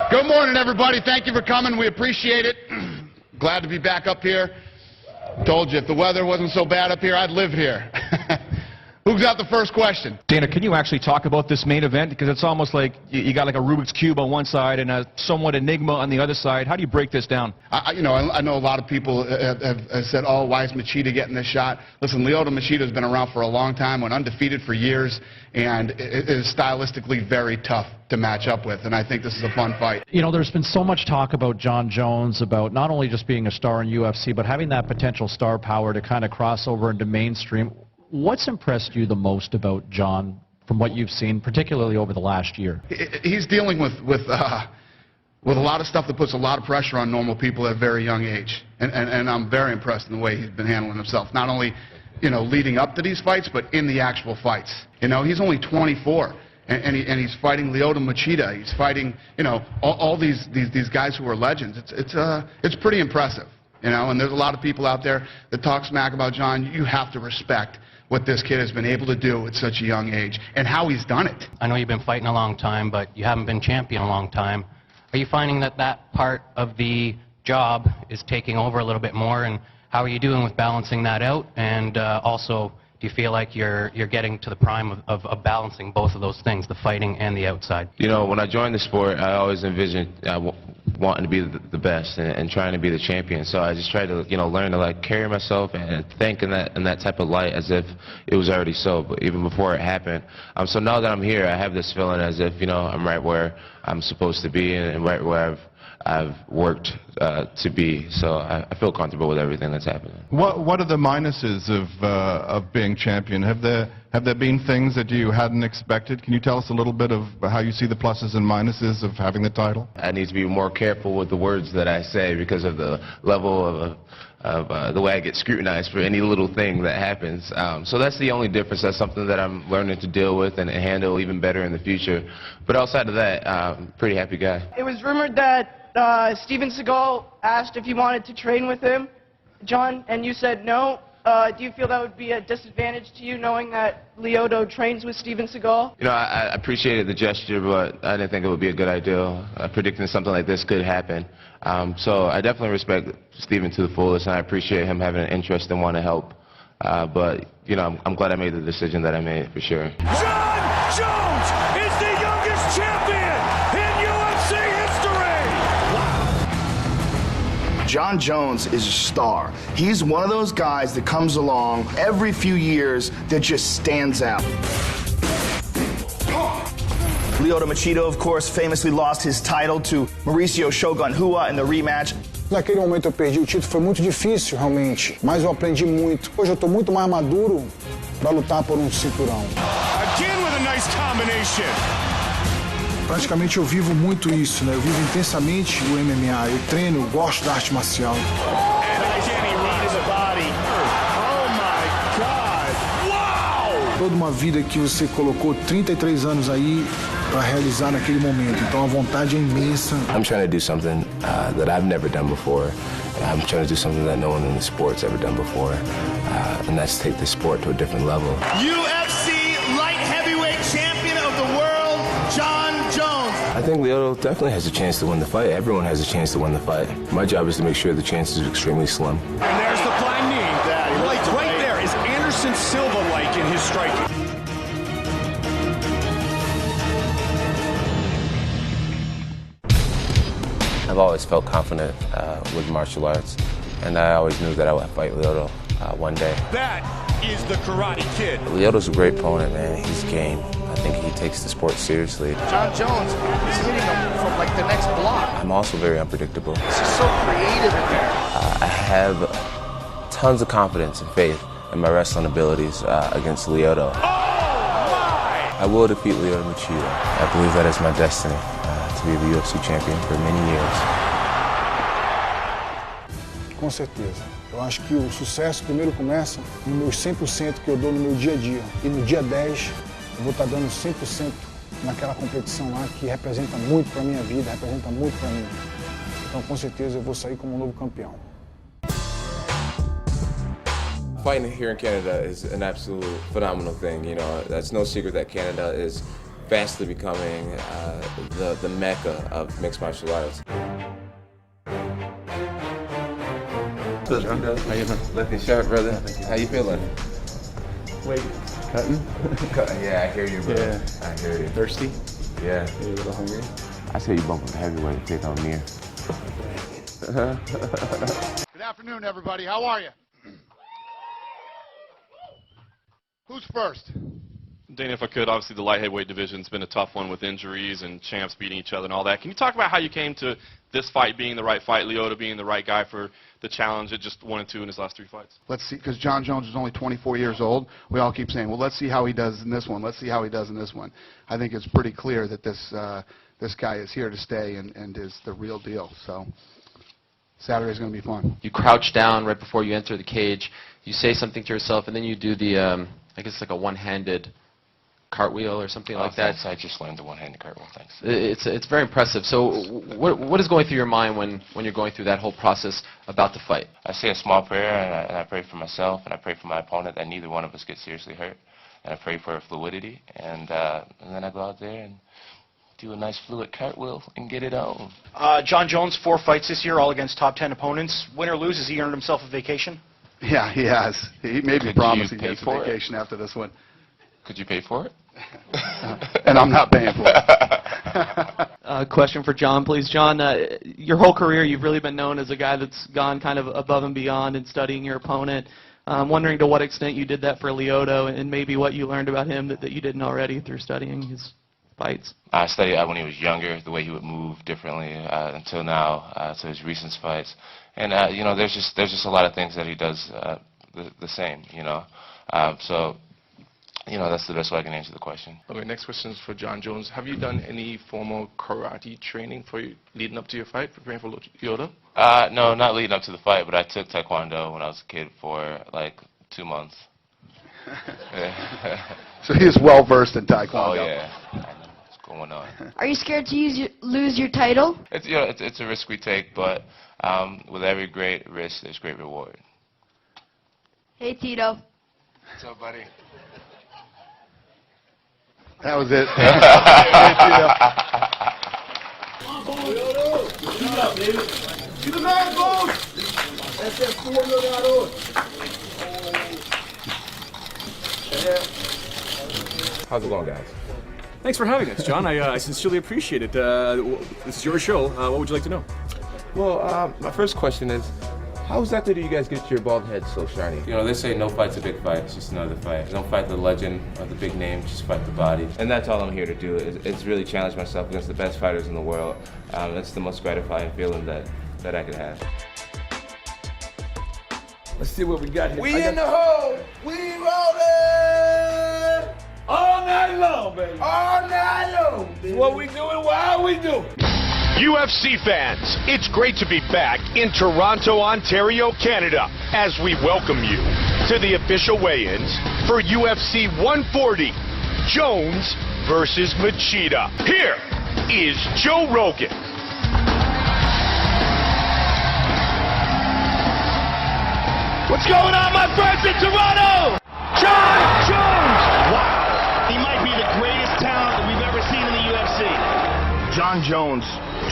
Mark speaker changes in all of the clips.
Speaker 1: Good morning, everybody. Thank you for coming. We appreciate it. Glad to be back up here. Told you, if the weather wasn't so bad up here, I'd live here. Who's got the first question?
Speaker 2: Dana, can you actually talk about this main event? Because it's almost like you got like a Rubik's Cube on one side and a somewhat enigma on the other side. How do you break this down?
Speaker 1: I know a lot of people have said, oh, why is Machida getting this shot? Listen, Lyoto Machida has been around for a long time, went undefeated for years, and it is stylistically very tough to match up with, and I think this is a fun fight.
Speaker 3: You know, there's been so much talk about Jon Jones, about not only just being a star in UFC, but having that potential star power to kind of cross over into mainstream. What's impressed you the most about Jon from what you've seen, particularly over the last year?
Speaker 1: He's dealing with a lot of stuff that puts a lot of pressure on normal people at a very young age, and I'm very impressed in the way he's been handling himself, not only, leading up to these fights, but in the actual fights. He's only 24. And he's fighting Lyoto Machida. He's fighting, all these guys who are legends. It's pretty impressive, And there's a lot of people out there that talk smack about Jon. You have to respect what this kid has been able to do at such a young age and how he's done it.
Speaker 4: I know you've been fighting a long time, but you haven't been champion a long time. Are you finding that part of the job is taking over a little bit more, and how are you doing with balancing that out? And also, do you feel like you're getting to the prime of balancing both of those things, the fighting and the outside?
Speaker 5: When I joined the sport, I always envisioned wanting to be the best and trying to be the champion. So I just tried to, learn to carry myself and think in that type of light as if it was already so, but even before it happened. So now that I'm here, I have this feeling as if, I'm right where I'm supposed to be and right where I've worked to be, so I feel comfortable with everything that's happening.
Speaker 6: What are the minuses of being champion? Have there been things that you hadn't expected? Can you tell us a little bit of how you see the pluses and minuses of having the title?
Speaker 5: I need to be more careful with the words that I say because of the level of the way I get scrutinized for any little thing that happens. So that's the only difference. That's something that I'm learning to deal with and handle even better in the future. But outside of that, I'm a pretty happy guy.
Speaker 7: It was rumored that Steven Seagal asked if you wanted to train with him, Jon, and you said no. Do you feel that would be a disadvantage to you, knowing that Lyoto trains with Steven Seagal?
Speaker 5: I appreciated the gesture, but I didn't think it would be a good idea. Predicting something like this could happen. So I definitely respect Steven to the fullest, and I appreciate him having an interest and want to help. But, I'm glad I made the decision that I made, for sure.
Speaker 8: Jon Jones is the youngest champion in UFC history!
Speaker 9: Jon Jones is a star. He's one of those guys that comes along every few years that just stands out. Lyoto Machida, of course, famously lost his title to Mauricio Shogun Rua in the rematch.
Speaker 10: Naquele momento eu perdi o título, foi muito difícil realmente, mas eu aprendi muito. Hoje eu estou muito mais maduro para lutar por cinturão.
Speaker 8: Again with a nice combination.
Speaker 10: Praticamente eu vivo muito isso, Eu vivo intensamente o MMA. Eu treino, eu gosto da arte marcial. Toda uma vida que você colocou 33 anos aí para realizar naquele momento. Então a vontade é imensa.
Speaker 5: I'm trying to do something that I've never done before. I'm trying to do something that no one in the sport's ever done before. And that's take the sport to a different level.
Speaker 8: UFC light heavyweight champion of the world, Jon Jones.
Speaker 5: I think Lyoto definitely has a chance to win the fight. Everyone has a chance to win the fight. My job is to make sure the chance is extremely slim.
Speaker 8: And there's the flying knee. Right there is Anderson Silva-like in his striking.
Speaker 5: I've always felt confident with martial arts, and I always knew that I would fight Lyoto one day.
Speaker 8: That is the Karate Kid.
Speaker 5: Lyoto's a great opponent, man. He's game. I think he takes the sport seriously.
Speaker 9: Jon Jones is hitting him from the next block.
Speaker 5: I'm also very unpredictable.
Speaker 9: This is so creative in there.
Speaker 5: I have tons of confidence and faith in my wrestling abilities against Lyoto.
Speaker 8: Oh, my!
Speaker 5: I will defeat Lyoto Machida. I believe that is my destiny, to be the UFC champion for many years.
Speaker 10: Com certeza. Eu acho que o sucesso primeiro começa no meu 100% que eu dou no meu dia a dia. E no dia 10, eu vou estar dando 100% naquela competição lá que representa muito para a minha vida, representa muito para mim. Então, com certeza, eu vou sair como um novo campeão.
Speaker 5: Fighting here in Canada is an absolute phenomenal thing. That's no secret that Canada is fastly becoming the mecca of mixed martial arts. How you doing? Looking sharp, brother. How you feeling?
Speaker 11: Wait, cutting?
Speaker 5: Yeah, I hear you, bro.
Speaker 11: Yeah.
Speaker 5: I hear you.
Speaker 11: Thirsty?
Speaker 5: Yeah.
Speaker 11: Maybe a little hungry?
Speaker 5: I say you bump up the heavyweight and take on Mir.
Speaker 1: Good afternoon, everybody. How are you? Who's first?
Speaker 12: Dana, if I could, obviously the light heavyweight division's been a tough one with injuries and champs beating each other and all that. Can you talk about how you came to this fight being the right fight, Lyoto being the right guy for the challenge at just 1 and 2 in his last 3 fights?
Speaker 1: Let's see, because John Jones is only 24 years old. We all keep saying, well, let's see how he does in this one. Let's see how he does in this one. I think it's pretty clear that this guy is here to stay and is the real deal. So Saturday's going to be fun.
Speaker 13: You crouch down right before you enter the cage. You say something to yourself, and then you do the, I guess like a one-handed cartwheel or something like that.
Speaker 5: I just learned the one-handed cartwheel, thanks.
Speaker 13: It's very impressive. So what is going through your mind when you're going through that whole process about the fight?
Speaker 5: I say a small prayer, and I pray for myself, and I pray for my opponent that neither one of us gets seriously hurt. And I pray for fluidity, and then I go out there and do a nice fluid cartwheel and get it on.
Speaker 14: John Jones, 4 fights this year, all against top 10 opponents. Win or lose, has he earned himself a vacation?
Speaker 1: Yeah, he has. He made me promise he gets a vacation after this one.
Speaker 5: Could you pay for it?
Speaker 1: And I'm not paying for it.
Speaker 15: Question for John, please. John, your whole career you've really been known as a guy that's gone kind of above and beyond in studying your opponent. I'm wondering to what extent you did that for Lyoto and maybe what you learned about him that you didn't already through studying his fights.
Speaker 5: I studied when he was younger, the way he would move differently until now, to his recent fights. And, you know, there's just a lot of things that he does the same, you know. So, you know, that's the best way I can answer the question.
Speaker 12: Okay, next question is for John Jones. Have you done any formal karate training leading up to your fight, preparing for Lyoto?
Speaker 5: No, not leading up to the fight, but I took Taekwondo when I was a kid for like 2 months.
Speaker 1: So he is well versed in Taekwondo.
Speaker 5: Oh yeah, I know what's going on.
Speaker 16: Are you scared to lose your title?
Speaker 5: It's a risk we take, but with every great risk, there's great reward.
Speaker 16: Hey Tito.
Speaker 5: What's up, buddy?
Speaker 1: That was it.
Speaker 8: To the man, folks! That's that 4
Speaker 5: How's it going, guys?
Speaker 17: Thanks for having us, John. I sincerely appreciate it. This is your show. What would you like to know?
Speaker 5: Well, my first question is, how exactly do you guys get your bald head so shiny? You know, they say no fight's a big fight, it's just another fight. Don't fight the legend or the big name, just fight the body. And that's all I'm here to do, is really challenge myself against the best fighters in the world. That's the most gratifying feeling that I could have.
Speaker 8: Let's see what we got here.
Speaker 18: We in the hole! We rolling!
Speaker 8: All night long, baby.
Speaker 18: All night long, baby.
Speaker 8: What we doing, while we doing.
Speaker 19: UFC fans, it's great to be back in Toronto, Ontario, Canada, as we welcome you to the official weigh-ins for UFC 140, Jones versus Machida. Here is Joe Rogan. What's going on, my friends in Toronto? John Jones! Wow, he might be the greatest talent that we've ever seen in the UFC.
Speaker 9: John Jones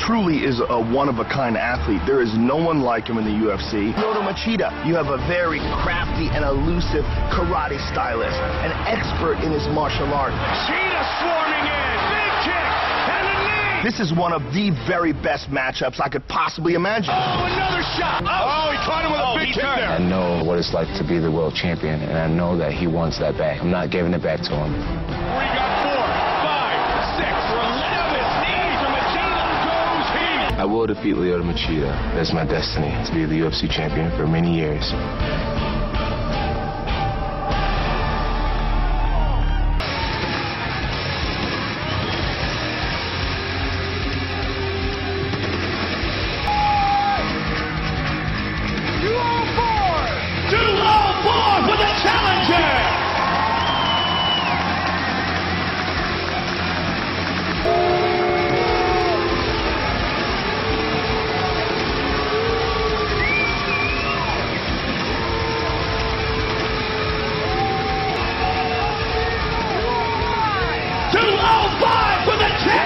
Speaker 9: truly is a one-of-a-kind athlete. There is no one like him in the UFC. Lyoto Machida, you have a very crafty and elusive karate stylist, an expert in his martial art.
Speaker 19: Machida swarming in, big kick, and a knee!
Speaker 9: This is one of the very best matchups I could possibly imagine.
Speaker 19: Oh, another shot! Oh, he caught him with a big kick there.
Speaker 5: I know what it's like to be the world champion, and I know that he wants that back. I'm not giving it back to him.
Speaker 19: We got 4, 5, 6, 11 knees from Machida goes he.
Speaker 5: I will defeat Lyoto Machida. That's my destiny, to be the UFC champion for many years.
Speaker 19: For the challenger!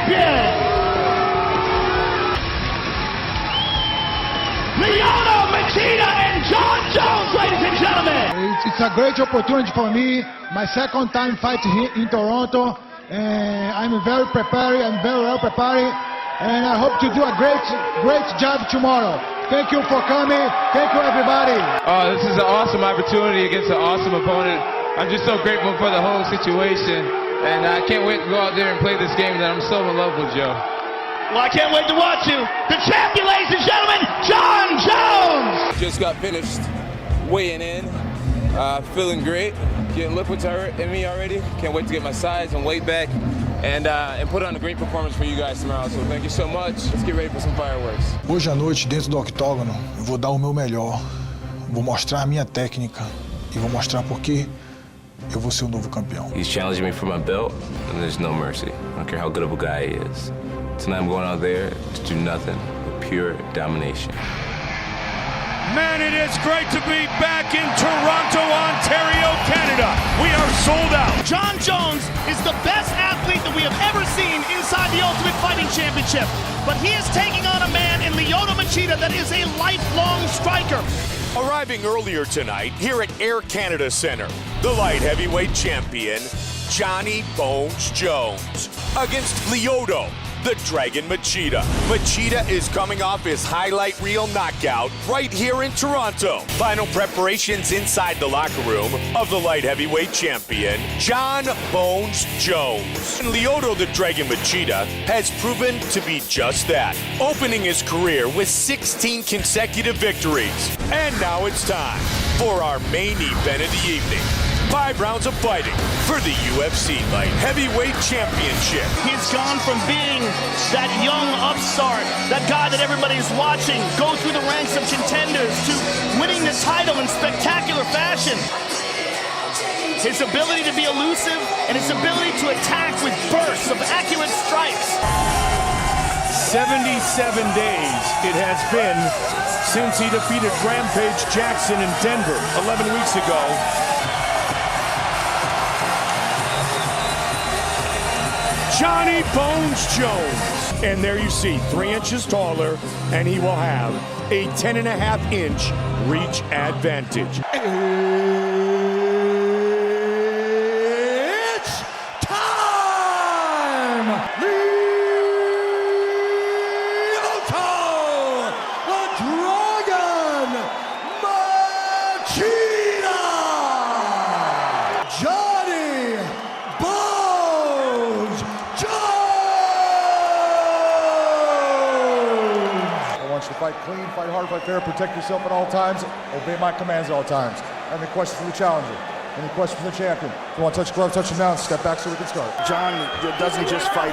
Speaker 8: champion, Machida and John Jones, ladies and gentlemen.
Speaker 10: It's a great opportunity for me. My second time fighting here in Toronto. And I'm very prepared. I'm very well prepared. And I hope to do a great job tomorrow. Thank you for coming. Thank you, everybody.
Speaker 5: Oh, this is an awesome opportunity against an awesome opponent. I'm just so grateful for the whole situation. And I can't wait to go out there and play this game that I'm so in love with, Joe.
Speaker 8: Well, I can't wait to watch you. The champion, ladies and gentlemen, John Jones.
Speaker 5: Just got finished weighing in. Feeling great. Getting liquids in me already. Can't wait to get my size and weight back. And put on a great performance for you guys tomorrow. So thank you so much. Let's get ready for some fireworks.
Speaker 10: Hoje à noite, dentro do octógono, eu vou dar o meu melhor. Vou mostrar a minha técnica e vou mostrar por que eu vou ser o novo campeão.
Speaker 5: He's challenging me for my belt, and there's no mercy. I don't care how good of a guy he is. Tonight I'm going out there to do nothing but pure domination.
Speaker 8: Man, it is great to be back in Toronto, Ontario, Canada. We are sold out.
Speaker 19: John Jones is the best athlete that we have ever seen inside the Ultimate Fighting Championship. But he is taking on a man in Lyoto Machida that is a lifelong striker.
Speaker 8: Arriving earlier tonight here at Air Canada Centre, the light heavyweight champion, Johnny Bones Jones, against Lyoto, the Dragon Machida. Machida is coming off his highlight reel knockout right here in Toronto. Final preparations inside the locker room of the light heavyweight champion, John Bones Jones. And Lyoto, the Dragon Machida, has proven to be just that, opening his career with 16 consecutive victories. And now it's time for our main event of the evening. 5 rounds of fighting for the UFC Light Heavyweight Championship.
Speaker 19: He's gone from being that young upstart, that guy that everybody's watching, go through the ranks of contenders, to winning the title in spectacular fashion. His ability to be elusive and his ability to attack with bursts of accurate strikes.
Speaker 8: 77 days it has been since he defeated Rampage Jackson in Denver 11 weeks ago. Johnny Bones Jones. And there you see, 3 inches taller, and he will have a 10.5-inch reach advantage.
Speaker 18: It's time! Lyoto, the Dragon Machida! Johnny Bones Jones!
Speaker 20: I want you to fight clean, fight hard, fight fair, protect yourself at all times, obey my commands at all times. Any questions for the challenger? Any questions for the champion? If you want to touch the glove, touch him down, step back so we can start.
Speaker 9: John doesn't just fight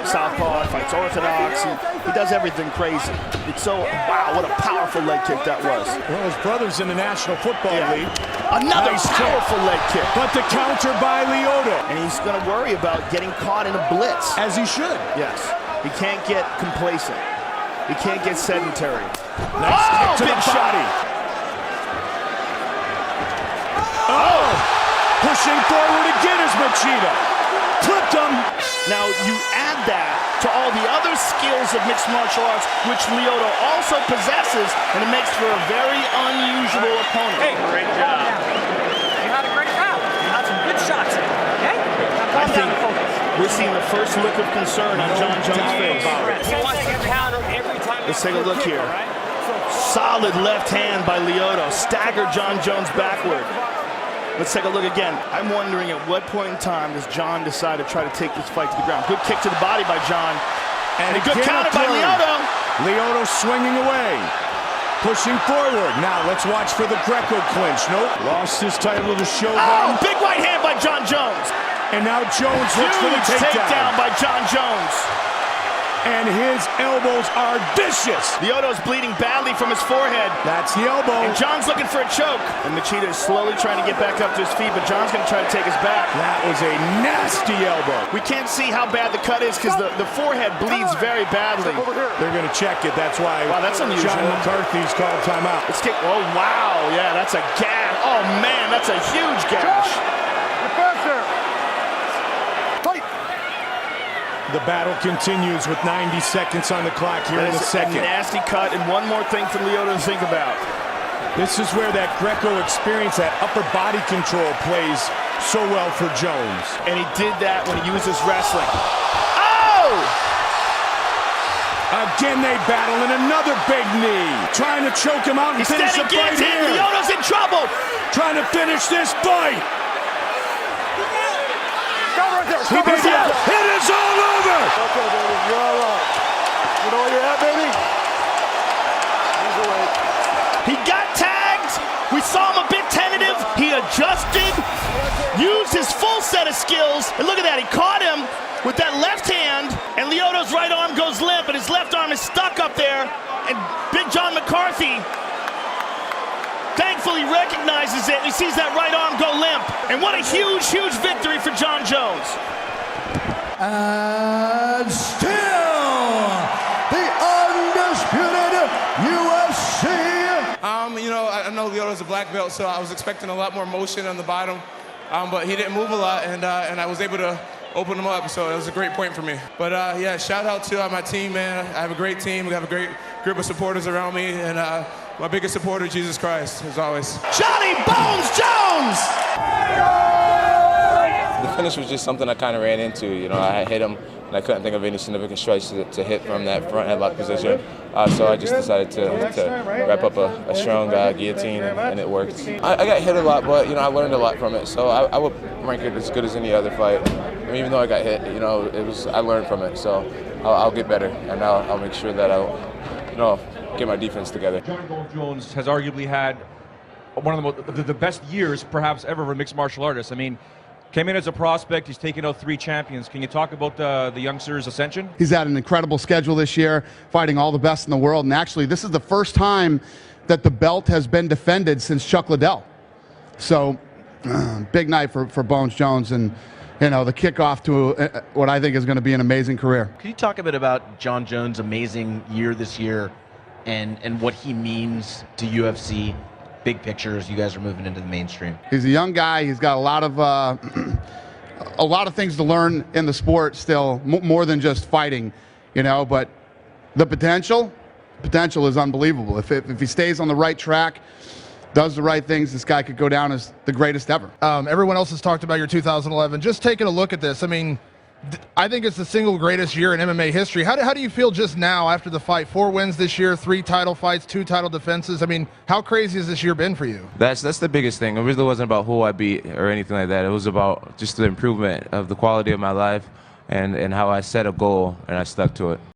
Speaker 9: southpaw, fights orthodox. He does everything crazy. It's so, wow, what a powerful leg kick that was.
Speaker 8: Well, his brother's in the National Football League.
Speaker 9: Another
Speaker 8: Nice
Speaker 9: powerful leg kick.
Speaker 8: But the counter by Lyoto.
Speaker 9: And he's going to worry about getting caught in a blitz.
Speaker 8: As he should.
Speaker 9: Yes. He can't get complacent. He can't get sedentary.
Speaker 8: Nice kick to the body. Oh! Pushing forward again is Machida. Clipped him.
Speaker 9: Now, you add that to all the other skills of mixed martial arts, which Lyoto also possesses, and it makes for a very unusual opponent.
Speaker 21: Hey, great job. You had a great round. You had some good shots in, okay?
Speaker 9: I think we're seeing the first look of concern on John Jones' face.
Speaker 21: He wants to counter every time.
Speaker 9: Let's take a look here. Solid left hand by Lyoto. Staggered John Jones backward. Let's take a look again. I'm wondering at what point in time does John decide to try to take this fight to the ground. Good kick to the body by John. And a good counter by Lyoto.
Speaker 8: Lyoto swinging away. Pushing forward. Now let's watch for the Greco clinch. Nope. Lost his title to Shogun.
Speaker 9: Oh, big right hand by John Jones.
Speaker 8: And now Jones looks for the
Speaker 9: takedown by John Jones.
Speaker 8: And his elbows are vicious.
Speaker 9: Lyoto's bleeding badly from his forehead.
Speaker 8: That's the elbow.
Speaker 9: And John's looking for a choke. And Machida is slowly trying to get back up to his feet, but John's going to try to take his back.
Speaker 8: That was a nasty elbow.
Speaker 9: We can't see how bad the cut is because the forehead bleeds very badly.
Speaker 8: They're going to check it. That's why
Speaker 9: that's unusual.
Speaker 8: John McCarthy's called timeout.
Speaker 9: Let's kick. Oh, wow. Yeah, that's a gash. Oh, man, that's a huge gash.
Speaker 19: The battle continues with 90 seconds on the clock here in the second.
Speaker 9: A nasty cut, and one more thing for Lyoto to think about.
Speaker 19: This is where that Greco experience, that upper body control plays so well for Jones.
Speaker 9: And he did that when he used his wrestling. Oh!
Speaker 19: Again they battle, and another big knee. Trying to choke him out and finish the fight here.
Speaker 9: Lyoto's in trouble.
Speaker 19: Trying to finish this fight. He did it. It is all over.
Speaker 20: Okay, baby, you're all right. You know where you're at, baby? He's away.
Speaker 9: He got tagged. We saw him a bit tentative. He adjusted, used his full set of skills, and look at that. He caught him with that left hand, and Lyoto's right arm goes limp, and his left arm is stuck up there, and Big John McCarthy thankfully recognizes it, and he sees that right arm go limp. And what a huge, huge victory for John Jones.
Speaker 18: And still, the undisputed UFC.
Speaker 2: I know Lyoto's a black belt, so I was expecting a lot more motion on the bottom, but he didn't move a lot, and I was able to open him up, so it was a great point for me. But yeah, shout out to my team, man. I have a great team. We have a great group of supporters around me, and my biggest supporter, Jesus Christ, as always.
Speaker 9: Johnny Bones Jones!
Speaker 5: The finish was just something I kind of ran into. I hit him, and I couldn't think of any significant strikes to hit from that front headlock position. So I just decided to wrap up a strong guillotine, and it worked. I got hit a lot, but I learned a lot from it. So I would rank it as good as any other fight. Even though I got hit, I learned from it. So I'll get better, and I'll make sure that I'll get my defense together.
Speaker 22: John Bones Jones has arguably had one of the best years, perhaps ever, for a mixed martial artist. I mean, came in as a prospect. He's taken out 3 champions. Can you talk about the youngster's ascension?
Speaker 1: He's had an incredible schedule this year, fighting all the best in the world. And actually, this is the first time that the belt has been defended since Chuck Liddell. So, big night for Bones Jones, and the kickoff to what I think is going to be an amazing career.
Speaker 23: Could you talk a bit about John Jones' amazing year this year and what he means to UFC? Big picture as you guys are moving into the mainstream.
Speaker 1: He's a young guy. He's got a lot of things to learn in the sport still, more than just fighting, but the potential is unbelievable. If he stays on the right track, does the right things, this guy could go down as the greatest ever.
Speaker 24: Everyone else has talked about your 2011. Just taking a look at this, I mean, I think it's the single greatest year in MMA history. How do you feel just now after the fight? 4 wins this year, 3 title fights, 2 title defenses. I mean, how crazy has this year been for you?
Speaker 5: That's the biggest thing. It really wasn't about who I beat or anything like that. It was about just the improvement of the quality of my life and how I set a goal and I stuck to it.